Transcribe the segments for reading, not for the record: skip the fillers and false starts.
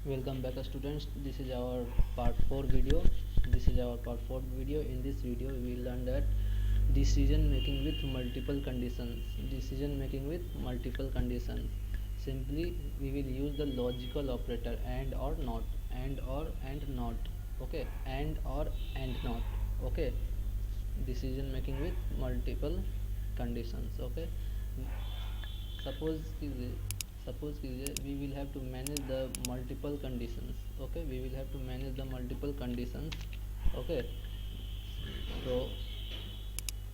Welcome back students. This is our part 4 video. In this video we will learn that decision making with multiple conditions. Simply we will use the logical operator and or not, and or and not. Okay, and not. Okay, decision making with multiple conditions. Okay, suppose कीजिए we will have to manage the multiple conditions. Okay, we will have to manage the multiple conditions. Okay, so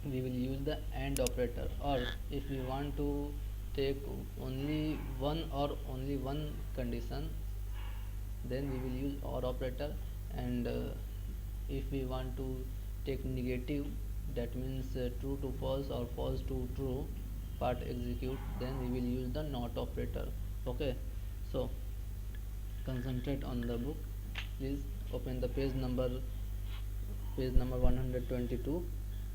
we will use the and operator, or if we want to take only one condition, then we will use or operator. And if we want to take negative, that means true to false or false to true part execute, then we will use the not operator. Okay, so concentrate on the book. Please open the page number 122,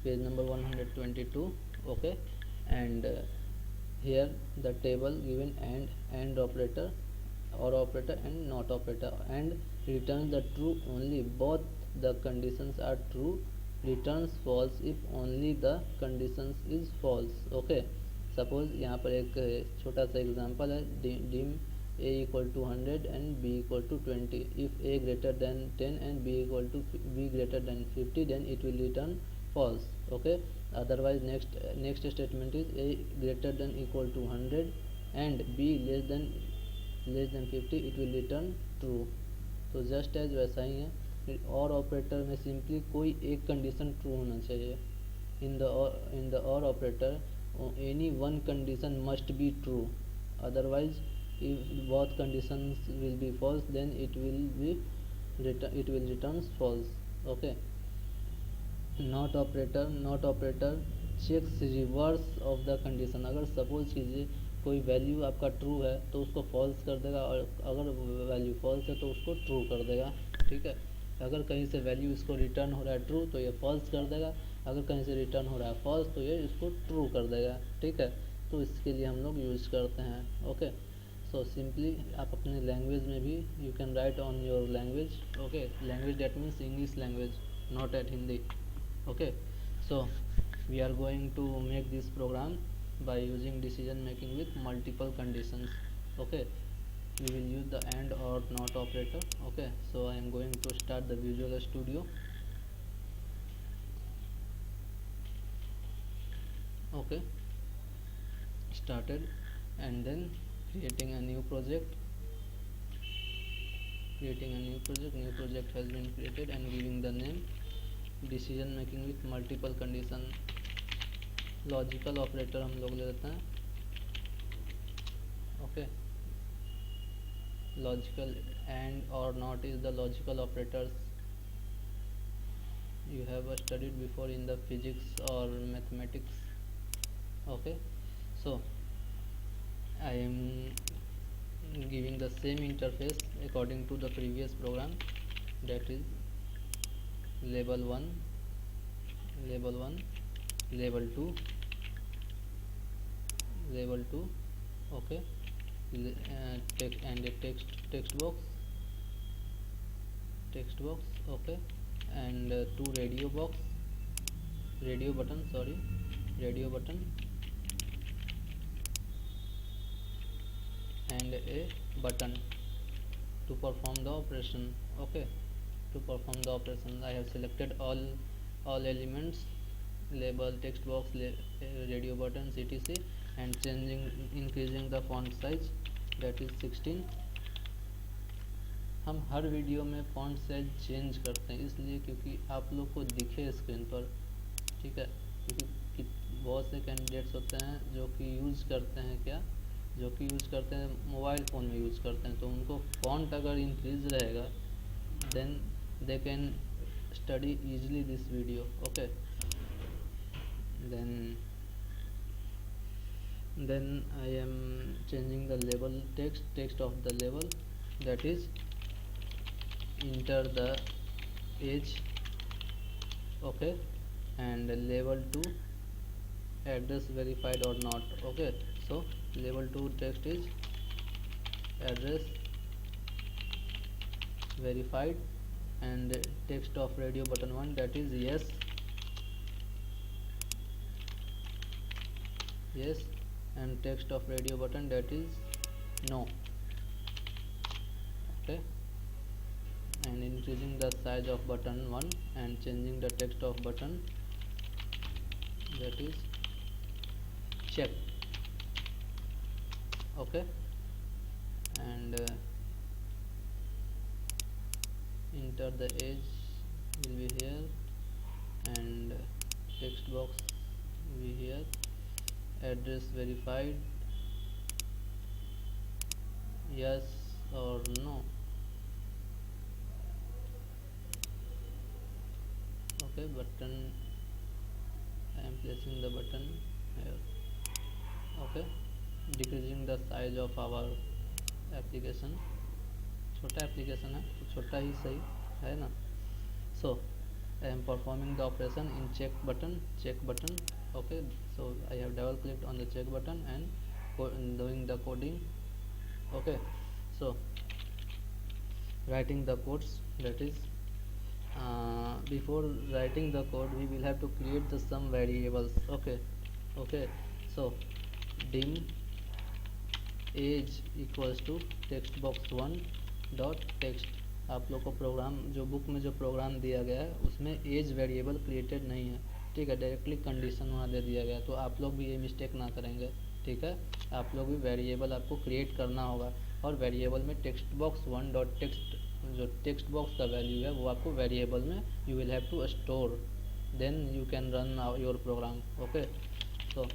page number 122. Okay, and here the table given and operator, or operator and not operator, and returns the true only both the conditions are true, returns false if only the conditions is false. Okay, suppose यहाँ पर एक छोटा सा example है, dim a equal to 100 and b equal to 20. If a greater than 10 and b greater than 50, then it will return false. Okay, otherwise next statement is a greater than equal to 100 and b less than 50, it will return true. तो just as वैसा ही है, और operator में simply कोई एक condition true होना चाहिए. In the or operator, any one condition must be true, otherwise if both conditions will be false, then it will returns false. Okay, not operator checks reverse of the condition. अगर suppose कीजिए कोई value आपका true है तो उसको false कर देगा, और अगर वैल्यू फॉल्स है तो उसको ट्रू कर देगा. ठीक है, अगर कहीं से वैल्यू इसको रिटर्न हो रहा है ट्रू तो ये फॉल्स कर देगा, अगर कहीं से रिटर्न हो रहा है फॉल्स तो ये इसको ट्रू कर देगा. ठीक है, तो इसके लिए हम लोग यूज़ करते हैं. ओके, सो सिंपली आप अपने लैंग्वेज में भी you can write on your language. Okay, language that means English language, not at Hindi. Okay, so we are going to make this program by using decision making with multiple conditions. Okay, we will use the and or not operator. Okay, so I am going to start the Visual Studio. Okay, started, and then creating a new project. New project has been created, and giving the name decision making with multiple condition. Logical operator हम लोग ले लेते हैं. Okay, logical and और not is the logical operators you have studied before in the physics or mathematics. Okay, so I am giving the same interface according to the previous program, that is label 1, label 2, okay, and a text box, okay, and two radio button, and a button to perform the operation. Okay, to perform the operation I have selected all elements, label, text box, radio button, etc, and increasing the font size, that is 16. हम हर video में font size change करते हैं इसलिए क्योंकि आप लोग को दिखे स्क्रीन पर. ठीक है, क्योंकि बहुत से कैंडिडेट्स होते हैं जो कि यूज़ करते हैं मोबाइल फ़ोन में यूज़ करते हैं, तो उनको फॉन्ट अगर इंक्रीज रहेगा then they can study easily this video. Okay, then I am changing the label text of the label, that is enter the age. Okay, and label 2 address verified or not. Okay, so label 2 text is address verified, and text of radio button 1, that is yes, yes, and text of radio button, that is no. Okay, and increasing the size of button 1 and changing the text of button, that is check. Okay, and enter the age will be here, and text box will be here, address verified, yes or no. Okay, button, I am placing the button here. Okay, decreasing the size of our application, छोटा application है तो छोटा ही सही है ना. So I am performing the operation in check button. Okay, so I have double clicked on the check button and doing the coding. Okay, so writing the codes, that is before writing the code we will have to create the some variables. Okay, so dim age equals to text box 1 dot text. आप लोग को programme जो book में जो programme दिया गया है उसमें एज वेरिएबल क्रिएटेड नहीं है, ठीक है, डायरेक्टली कंडीशन वहाँ दे दिया गया है, तो आप लोग भी ये मिस्टेक ना करेंगे, ठीक है. आप लोग भी वेरिएबल आपको क्रिएट करना होगा, और वेरिएबल में टेक्स्ट बॉक्स 1 डॉट टेक्स्ट, जो टेक्स्ट बॉक्स का वैल्यू है वो आपको वेरिएबल में you will have to store, then you can run your program. Okay, so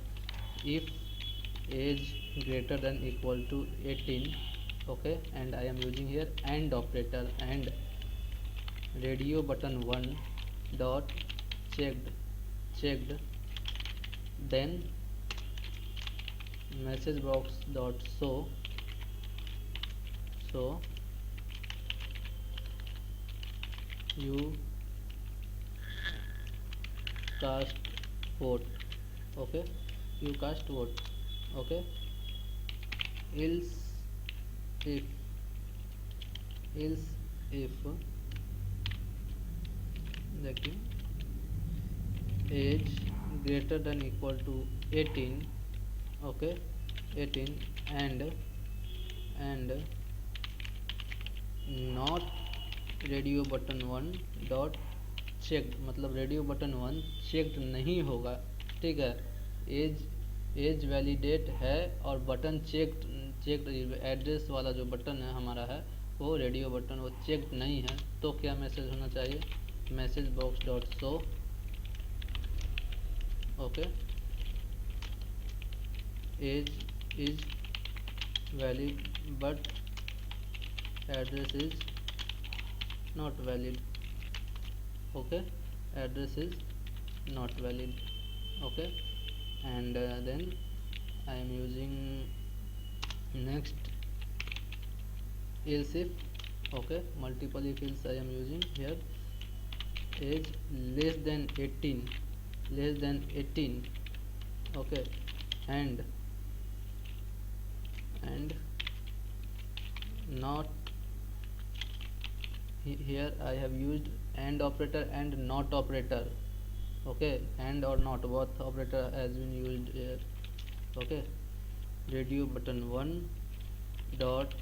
if age greater than equal to 18, okay, and I am using here AND operator, and radio button 1 dot checked, then message box dot so you cast vote. Okay, you cast vote. Okay, else if देखिए age greater than equal to 18, okay, 18, and not radio button 1 dot checked, मतलब radio button 1 checked नहीं होगा, ठीक है. As validate है और button checked address वाला जो बटन है हमारा है वो रेडियो बटन वो चेक्ड नहीं है, तो क्या मैसेज होना चाहिए, message box dot show. Okay, age is valid but address is not valid. Okay, address is not valid. Okay, and then I am using next else if. Okay, multiple if else I am using here. Age less than 18, okay, and not, here I have used AND operator and NOT operator. Okay, AND or NOT both operator has been used here. Okay, radio button 1 dot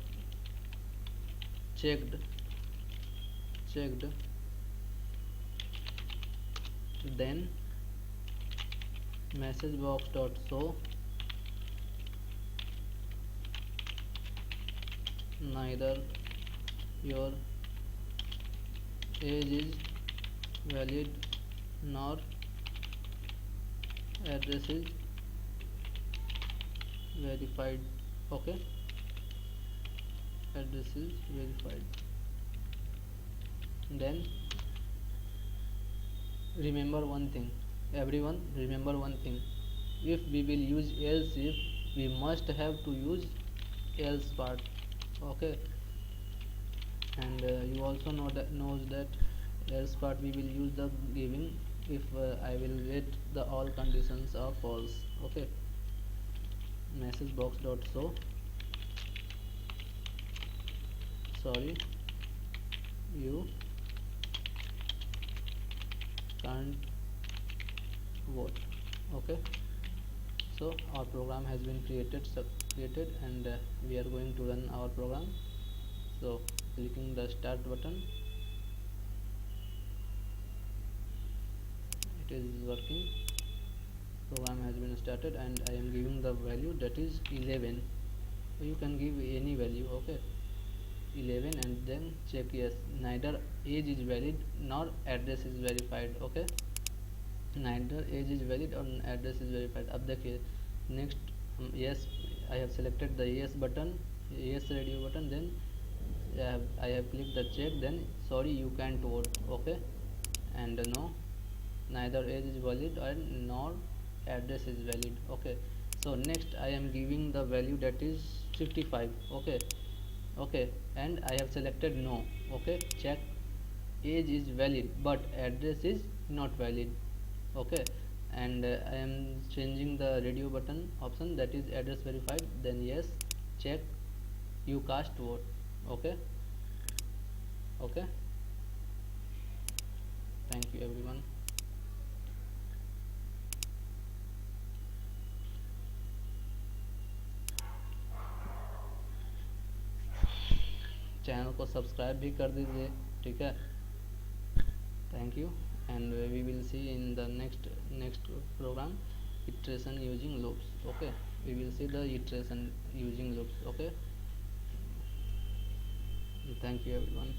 checked, then message box dot show neither your age is valid nor address is verified. Okay, address is verified. Then remember one thing, everyone, remember one thing, if we will use else if, we must have to use else part. Okay, and you also knows that else part we will use the giving if I will get the all conditions are false. Okay, message box dot show, sorry, you can't vote. Okay, so our program has been created, and we are going to run our program. So clicking the start button, it is working. Program has been started, and I am giving the value that is 11. You can give any value. Okay, 11, and then check yes, neither age is valid nor address is verified. Okay, neither age is valid or address is verified. अब देखिए next, yes, I have selected the yes button, yes radio button, then I have clicked the check, then sorry you can't vote. Okay, and no, neither age is valid and nor address is valid. Okay, so next I am giving the value that is 55. Okay, okay, and I have selected no. Okay, check, age is valid but address is not valid. Okay, and I am changing the radio button option, that is address verified, then yes, check, you cast vote. Okay, okay, thank you everyone. Channel को subscribe भी कर दीजिए, ठीक है, thank you, and we will see in the next program, iteration using loops. Okay, we will see the iteration using loops. Okay, thank you everyone.